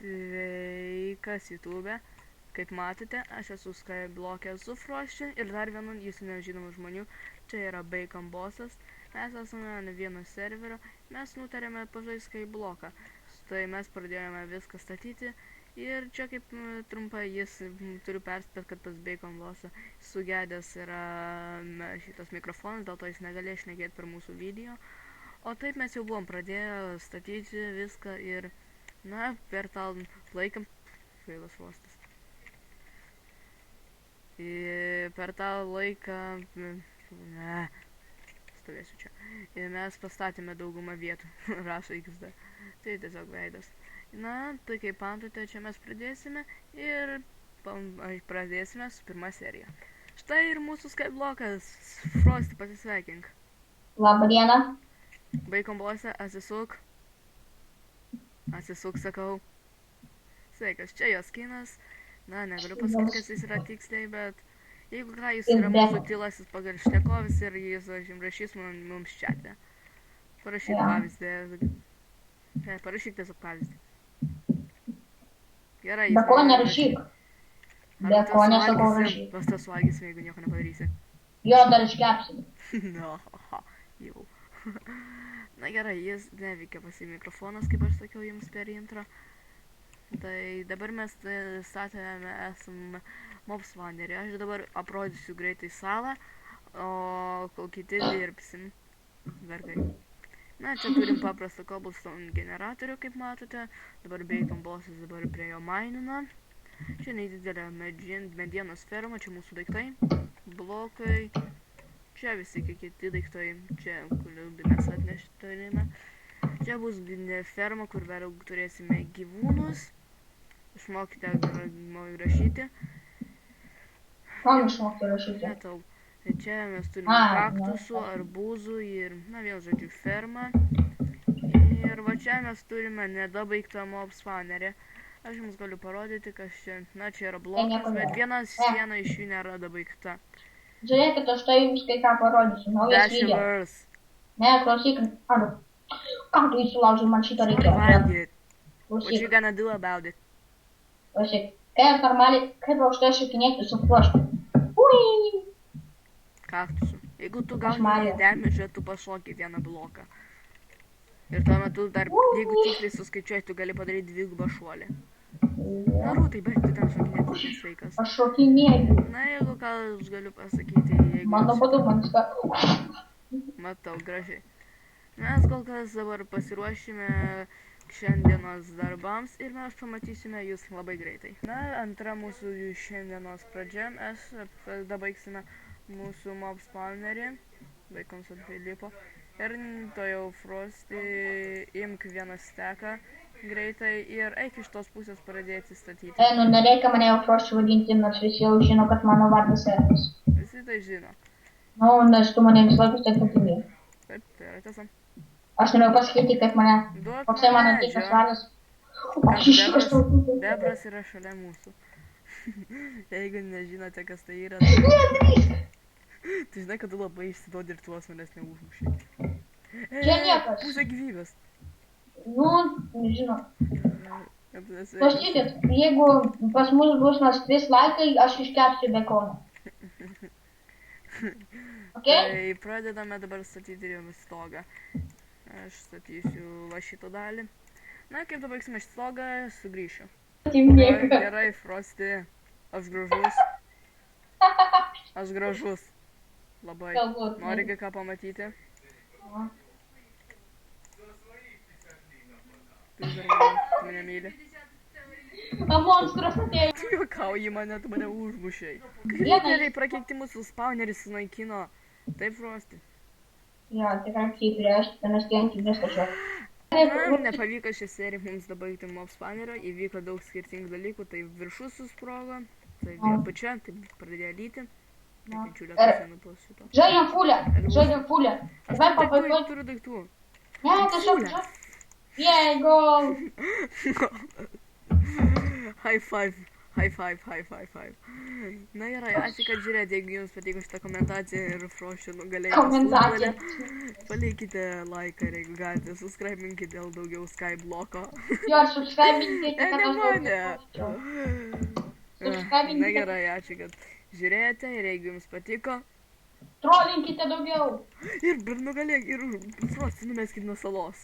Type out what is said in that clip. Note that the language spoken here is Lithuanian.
Sveikas YouTube. Kaip matote, aš esu Skyblock'e su Frosty ir dar vienu jūsų nežinomų žmonių. Čia yra Bacon Bossas. Mes esame ant vieno serverio. Mes nutarėme pažaisti Skyblock'ą. Tai mes pradėjome viską statyti. Ir čia kaip trumpai jis turiu perspėti, kad pas Bacon Bossą sugedęs yra šitas mikrofonas, dėl to jis negalės šnekėti per mūsų video. O taip mes jau buvom pradėję statyti viską ir, na, per tą laiką, kvailas Frostas. Per tą laiką, stovėsiu čia, ir mes pastatėme daugumą vietų, rašo XD, tai tiesiog veidas. Na, tai kaip matote, čia mes pradėsime ir pradėsime su pirma serija. Štai ir mūsų Skyblock'as. Frosty, pasisveikink. Labą dieną. Bacon Boss'e, atsisuk. Atsisuk, sakau. Sveikas, čia jos skinas. Na, negaliu pasakyti, kas jis yra tiksliai, bet jeigu ką, jis yra mūsų tylasis pagarštekovis ir jis rašys mums čiate. Parašyk pavyzdį. Parašyk tiesiog pavyzdį. Gerai. Be ko nerašyk. Be ko nesakau rašyk. Pas tas suvalgysim, jeigu nieko nepadarysi. Jo, dar iškepsim. No, jau. Na gerai, jis neveikia pas jį mikrofonas, kaip aš sakiau jums per intro. Tai dabar mes statėme esam mobs vanderį. Aš dabar aprodysiu greitai salą, o kol kiti dirbsim. Vergai. Na, čia turim paprastą cobblestone generatorių, kaip matote. Dabar Bacon Bossas dabar prie jo mainina. Čia nedidelė medienos ferma, čia mūsų daiktai, blokai. Čia visi kiti daiktai, čia kur mes atneštarime. Čia bus ferma, kur vėliau turėsime gyvūnus. Išmokite rašyti. Kam išmokti rašyti? Netau. Čia mes turime kaktusų, arbūzų ir, na vėl žodžiu, fermą. Ir va čia mes turime nedabaigtą mob spawnerį. Aš jums galiu parodyti, kas čia, na čia yra blokas, bet viena siena iš jų nėra dabaigta. Žiūrėkit, aš tai jums kai ką parodysiu. Naujas video. Ne, klausyk, anu. Kam tu įsilaužai, man šitą reikia. What you gonna do about it? Klausyk, kaip normaliai, kaip aukštai šokinėti su Frosty. Ui! Kaktusų. Jeigu tu gauni damage, tu pašoki vieną bloką. Ir tuo metu dar, jeigu tiksliai suskaičiuoji, tu gali padaryti dvigubą šuolį. Na, Rūtai, bet tu ten šokinėti nesveikas. Aš šokinėju. Na, jeigu ką aš galiu pasakyti, jeigu... Mano būtų, man ska... Matau, gražiai. Mes kol kas dabar pasiruošime šiandienos darbams ir mes pamatysime jūs labai greitai. Na, antra mūsų šiandienos pradžia, mes dabaigsime mūsų mob spawnerį, Bacons ant Filipo. Ir to jau Frosty, imk vieną steką greitai ir eik iš tos pusės pradėti statyti. Nu nereikia mane jau Frosty vadinti, nors visi jau žino, kad mano vardas Eris. Visi tai žino. Nu, nes tu mane vis laikus taip patingi. Taip, tai yra tiesa. Aš norėjau pasakyti, kaip mane, koksai mano tikras vardas. Bebras yra šalia mūsų. Jeigu nežinote, kas tai yra, tai žinai, kad tu labai išsidodi ir tuos manęs neužmušiai. Čia niekas. Pusė gyvybės. Nu, nežinau. Klausykit, jeigu pas mus bus nors 3 laikai, aš iškepsiu bekoną. Ok? Tai pradedame dabar statyti jums stogą. Aš statysiu va šitą dalį. Na, kaip dabar baigsime šitą stogą, sugrįšiu. Gerai, Frosty. Aš gražus. Aš gražus. Labai. Nori ką pamatyti? Tu mane myli. A monstras atėjo. Tu juokauji mane, tu mane užmušiai. Creeperiai prakeikti mūsų spawnerį sunaikino. Taip, Frosty. Jo, tikrai creeperiai, aš ten aškianti neskačiau. Na, nepavyko šią seriją mums dabaigti mob spawnerio, įvyko daug skirtingų dalykų, tai viršus susprogo, tai apačia, tai pradėjo lyti. Žaidžiam fulę, žaidžiam fulę. Aš turiu daiktų. Ne, tiesiog. Jei, gol. High five, High five, high five, five. Na gerai, ačiū, kad žiūrėjote, jeigu jums patiko šitą komentaciją ir Frošė nugalėjo futbole, palikite laiką ir jeigu galite, subscribinkite dėl daugiau Skybloko. Jo, subscribinkite, kad aš Ne. Subscribinkite. Na gerai, ačiū, kad žiūrėjote ir jeigu jums patiko. Trolinkite daugiau. Ir nugalėk, ir Frostį numeskit nuo salos.